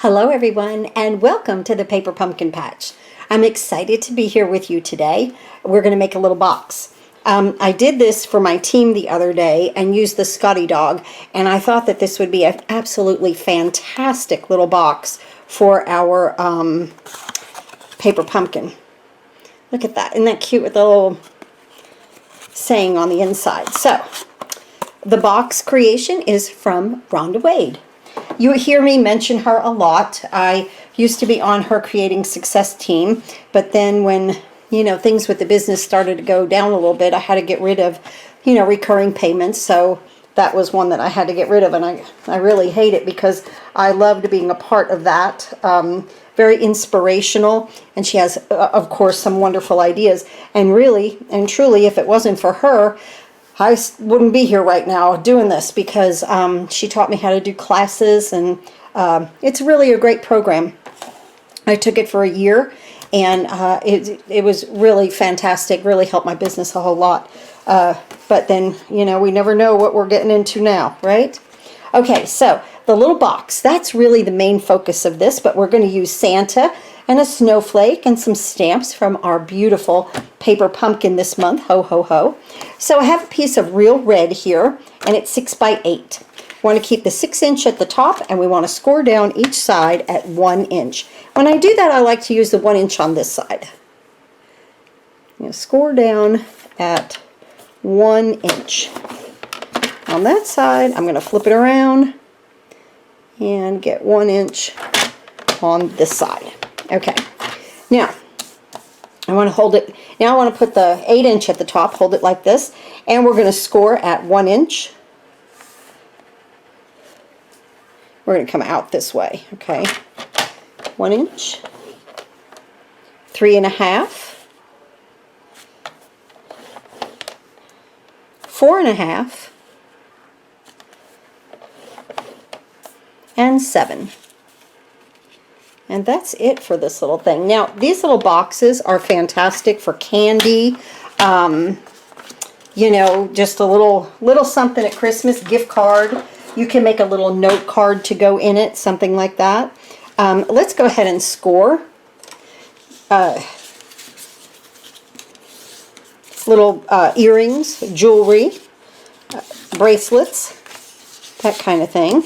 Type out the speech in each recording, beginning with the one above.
Hello everyone and welcome to the Paper Pumpkin Patch. I'm excited to be here with you today. We're going to make a little box. I did this for my team the other day and used the Scotty dog, and I thought that this would be an absolutely fantastic little box for our paper pumpkin. Look at that. Isn't that cute with the little saying on the inside? So the box creation is from Rhonda Wade. You hear me mention her a lot. I used to be on her Creating Success team, but then when, things with the business started to go down a little bit, I had to get rid of, recurring payments. So that was one that I had to get rid of, and I really hate it because I loved being a part of that. Very inspirational, and she has, of course, some wonderful ideas. And really and truly, if it wasn't for her, I wouldn't be here right now doing this because she taught me how to do classes, and it's really a great program. I took it for a year, and it was really fantastic, really helped my business a whole lot. But then, we never know what we're getting into now, right? Okay, so the little box, that's really the main focus of this, but we're going to use Santa and a snowflake and some stamps from our beautiful paper pumpkin this month, ho ho ho. So I have a piece of real red here, and it's 6 by 8. We want to keep the 6-inch at the top, and we want to score down each side at 1 inch. When I do that, I like to use the 1 inch on this side. Score down at 1 inch. On that side, I'm going to flip it around and get 1 inch on this side. Okay, now I want to hold it. Now I want to put the 8-inch at the top, hold it like this, and we're going to score at 1 inch. We're going to come out this way, okay? 1 inch, 3.5, 4.5, and 7. And that's it for this little thing. Now, these little boxes are fantastic for candy, just a little something at Christmas, gift card. You can make a little note card to go in it, something like that. Let's go ahead and score. Little earrings, jewelry, bracelets, that kind of thing.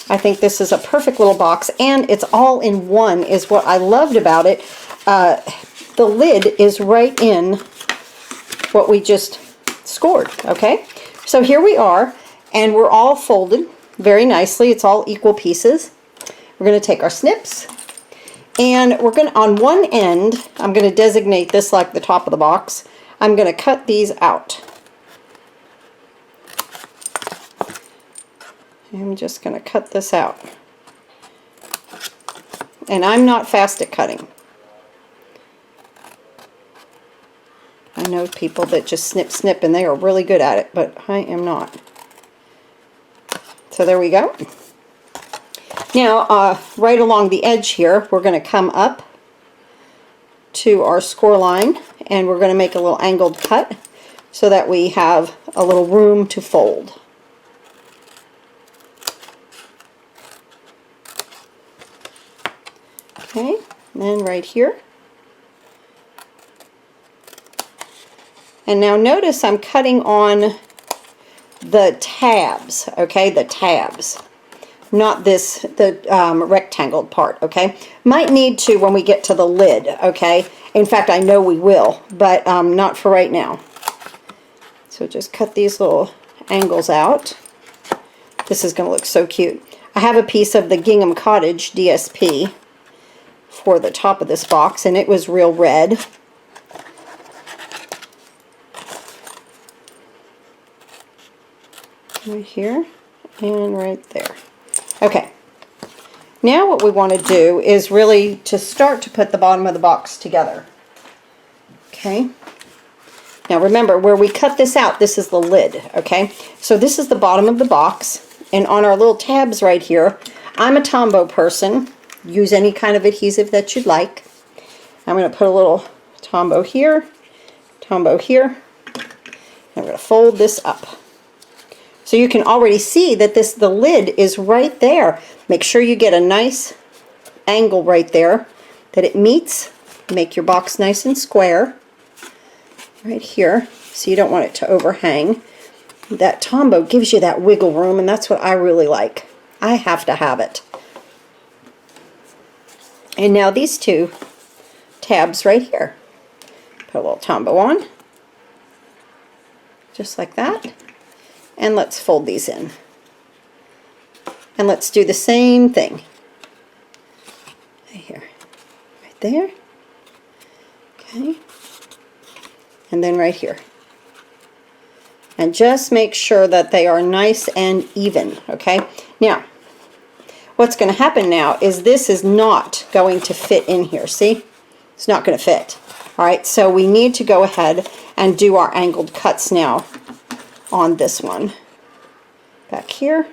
I think this is a perfect little box, and it's all in one is what I loved about it. The lid is right in what we just scored, okay? So here we are, and we're all folded very nicely. It's all equal pieces. We're going to take our snips, and we're going to, on one end, I'm going to designate this like the top of the box. I'm going to cut these out. I'm just going to cut this out. And I'm not fast at cutting. I know people that just snip, and they are really good at it, but I am not. So there we go. Now, right along the edge here, we're going to come up to our score line, and we're going to make a little angled cut so that we have a little room to fold. Okay, and then right here. And now notice I'm cutting on the tabs, okay, the tabs. Not this, the rectangled part, okay? Might need to when we get to the lid, okay? In fact, I know we will, but not for right now. So just cut these little angles out. This is going to look so cute. I have a piece of the Gingham Cottage DSP for the top of this box, and it was real red. Right here and right there. Okay, now what we want to do is really to start to put the bottom of the box together. Okay, now remember where we cut this out, this is the lid, okay? So this is the bottom of the box, and on our little tabs right here, I'm a Tombow person. Use any kind of adhesive that you'd like. I'm going to put a little Tombow here, Tombow here. I'm going to fold this up. So you can already see that the lid is right there. Make sure you get a nice angle right there that it meets. Make your box nice and square right here, so you don't want it to overhang. That Tombow gives you that wiggle room, and that's what I really like. I have to have it. And now these two tabs right here. Put a little Tombow on, just like that. And let's fold these in. And let's do the same thing. Right here, right there. Okay. And then right here. And just make sure that they are nice and even, okay? Now, what's going to happen now is this is not going to fit in here, see? It's not going to fit. All right, so we need to go ahead and do our angled cuts now on this one. Back here.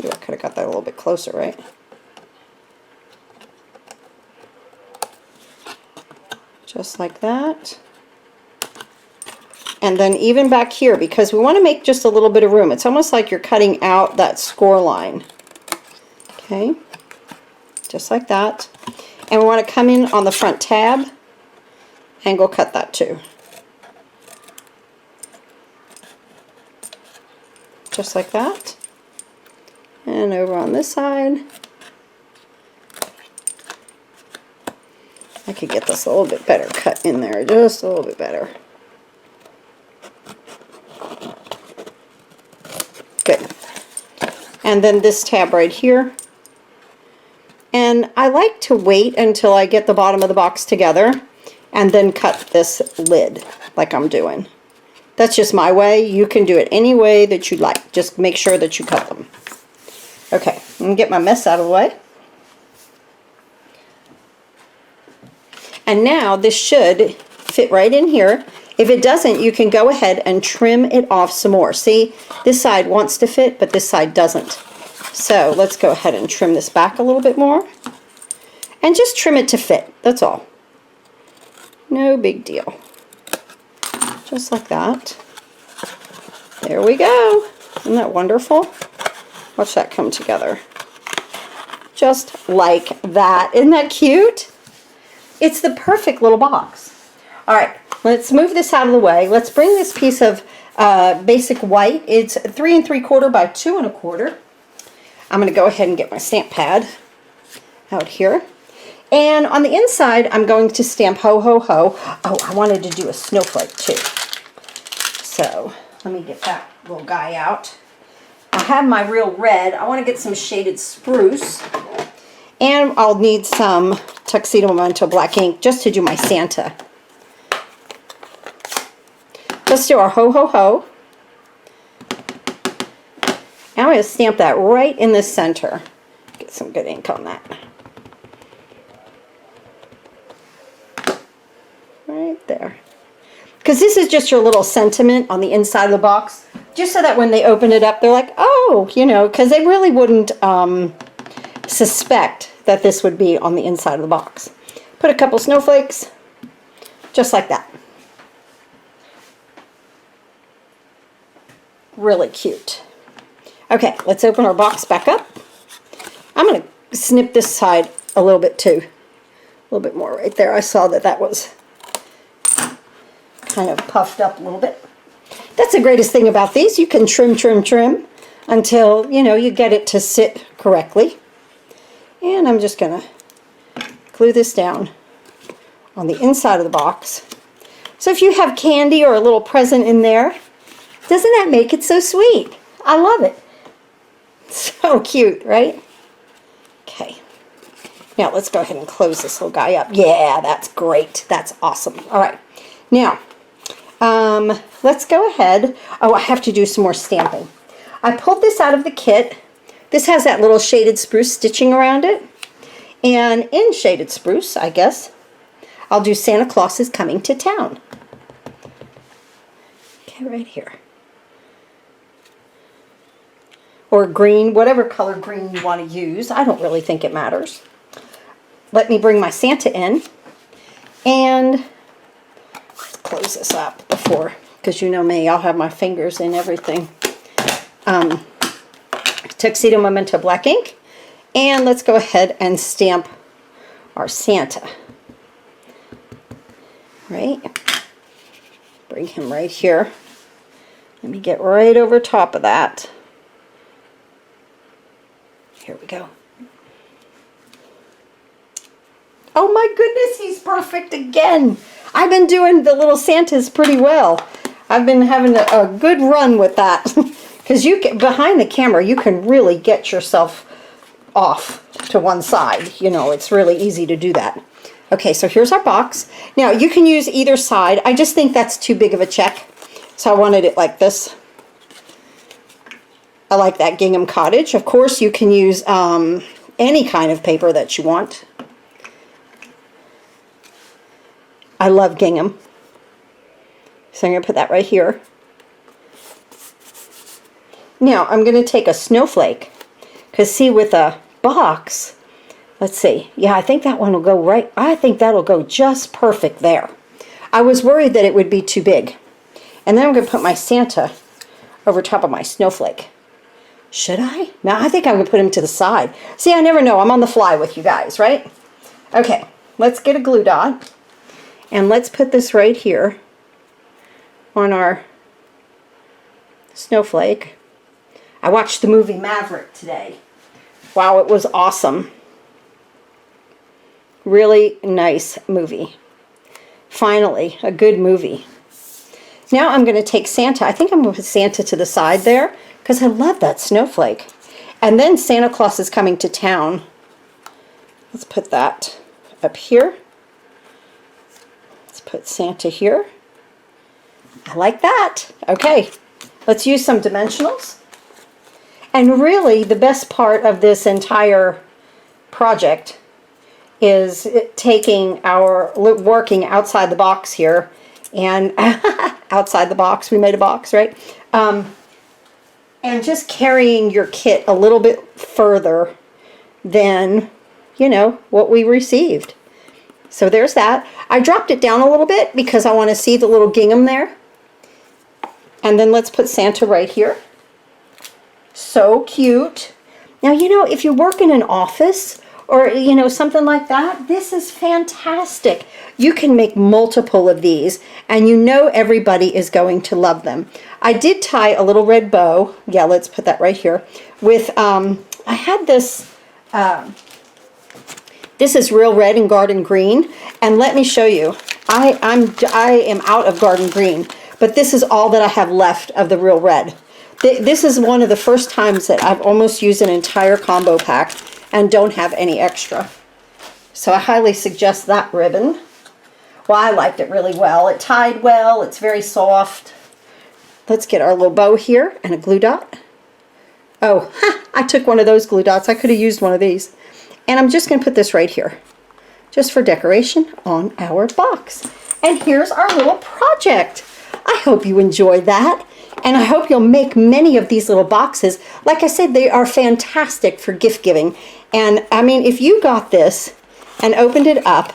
Ooh, I could have got that a little bit closer, right? Just like that. And then even back here, because we want to make just a little bit of room. It's almost like you're cutting out that score line. Okay, just like that. And we want to come in on the front tab, angle cut that too. Just like that. And over on this side. I could get this a little bit better cut in there, just a little bit better. Good. And then this tab right here. And I like to wait until I get the bottom of the box together and then cut this lid like I'm doing. That's just my way. You can do it any way that you like. Just make sure that you cut them. Okay, I'm going to get my mess out of the way. And now this should fit right in here. If it doesn't, you can go ahead and trim it off some more. See, this side wants to fit, but this side doesn't. So let's go ahead and trim this back a little bit more. And just trim it to fit, that's all. No big deal. Just like that. There we go. Isn't that wonderful? Watch that come together. Just like that. Isn't that cute? It's the perfect little box. All right, let's move this out of the way. Let's bring this piece of basic white. It's 3 3/4 by 2 1/4. I'm going to go ahead and get my stamp pad out here. And on the inside, I'm going to stamp ho, ho, ho. Oh, I wanted to do a snowflake too. So let me get that little guy out. I have my real red. I want to get some shaded spruce. And I'll need some Tuxedo Memento black ink just to do my Santa. Let's do our ho, ho, ho. And I'm going to stamp that right in the center. Get some good ink on that. Right there. Because this is just your little sentiment on the inside of the box. Just so that when they open it up, they're like, oh, you know, because they really wouldn't suspect that this would be on the inside of the box. Put a couple snowflakes, just like that. Really cute. Okay, let's open our box back up. I'm going to snip this side a little bit too. A little bit more right there. I saw that that was kind of puffed up a little bit. That's the greatest thing about these. You can trim, trim, trim until, you know, you get it to sit correctly. And I'm just going to glue this down on the inside of the box. So if you have candy or a little present in there, doesn't that make it so sweet? I love it. So cute, right? Okay. Now let's go ahead and close this little guy up. Yeah, that's great. That's awesome. All right. Now, let's go ahead. Oh, I have to do some more stamping. I pulled this out of the kit. This has that little shaded spruce stitching around it. And in shaded spruce, I guess, I'll do Santa Claus is Coming to Town. Okay, right here. Or green, whatever color green you want to use. I don't really think it matters. Let me bring my Santa in. And let's close this up before, because you know me, I'll have my fingers in everything. Tuxedo Memento black ink. And let's go ahead and stamp our Santa. Right? Bring him right here. Let me get right over top of that. Here we go. Oh my goodness, he's perfect again. I've been doing the little Santas pretty well. I've been having a good run with that. Because you can, behind the camera, you can really get yourself off to one side. You know, it's really easy to do that. Okay, so here's our box. Now, you can use either side. I just think that's too big of a check. So I wanted it like this. I like that gingham cottage. Of course, you can use any kind of paper that you want. I love gingham. So I'm going to put that right here. Now, I'm going to take a snowflake. Because see, with a box, let's see. Yeah, I think that one will go right. I think that'll go just perfect there. I was worried that it would be too big. And then I'm going to put my Santa over top of my snowflake. Should I? No, I think I'm going to put him to the side. See, I never know. I'm on the fly with you guys, right? Okay, let's get a glue dot. And let's put this right here on our snowflake. I watched the movie Maverick today. Wow, it was awesome. Really nice movie. Finally, a good movie. Now I'm going to take Santa. I think I'm going to put Santa to the side there because I love that snowflake. And then Santa Claus is coming to town. Let's put that up here. Let's put Santa here. I like that. Okay, let's use some dimensionals. And really, the best part of this entire project is taking our, working outside the box here, and outside the box, we made a box, right? And just carrying your kit a little bit further than, you know, what we received. So there's that. I dropped it down a little bit because I want to see the little gingham there. And then let's put Santa right here. So cute. Now, you know, if you work in an office or, you know, something like that, this is fantastic. You can make multiple of these and you know everybody is going to love them. I did tie a little red bow. Yeah, let's put that right here. With, I had this, this is Real Red and Garden Green. And let me show you. I am out of Garden Green, but this is all that I have left of the Real Red. This is one of the first times that I've almost used an entire combo pack and don't have any extra. So I highly suggest that ribbon. Well, I liked it really well. It tied well. It's very soft. Let's get our little bow here and a glue dot. Oh, I took one of those glue dots. I could have used one of these. And I'm just going to put this right here, just for decoration on our box. And here's our little project. I hope you enjoyed that. And I hope you'll make many of these little boxes. Like I said, they are fantastic for gift giving. And I mean, if you got this and opened it up,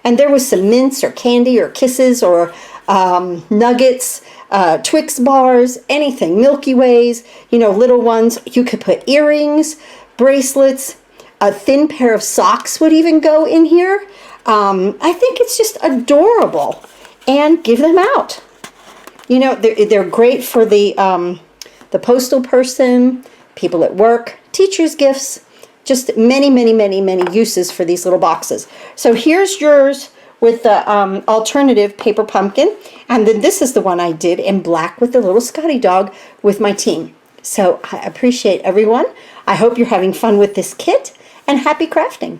and there was some mints or candy or kisses or nuggets, Twix bars, anything, Milky Ways, you know, little ones. You could put earrings, bracelets, a thin pair of socks would even go in here. I think it's just adorable. And give them out. You know, they're great for the postal person, people at work, teachers' gifts, just many, many, many, many uses for these little boxes. So here's yours with the alternative paper pumpkin. And then this is the one I did in black with the little Scotty dog with my team. So I appreciate everyone. I hope you're having fun with this kit and happy crafting.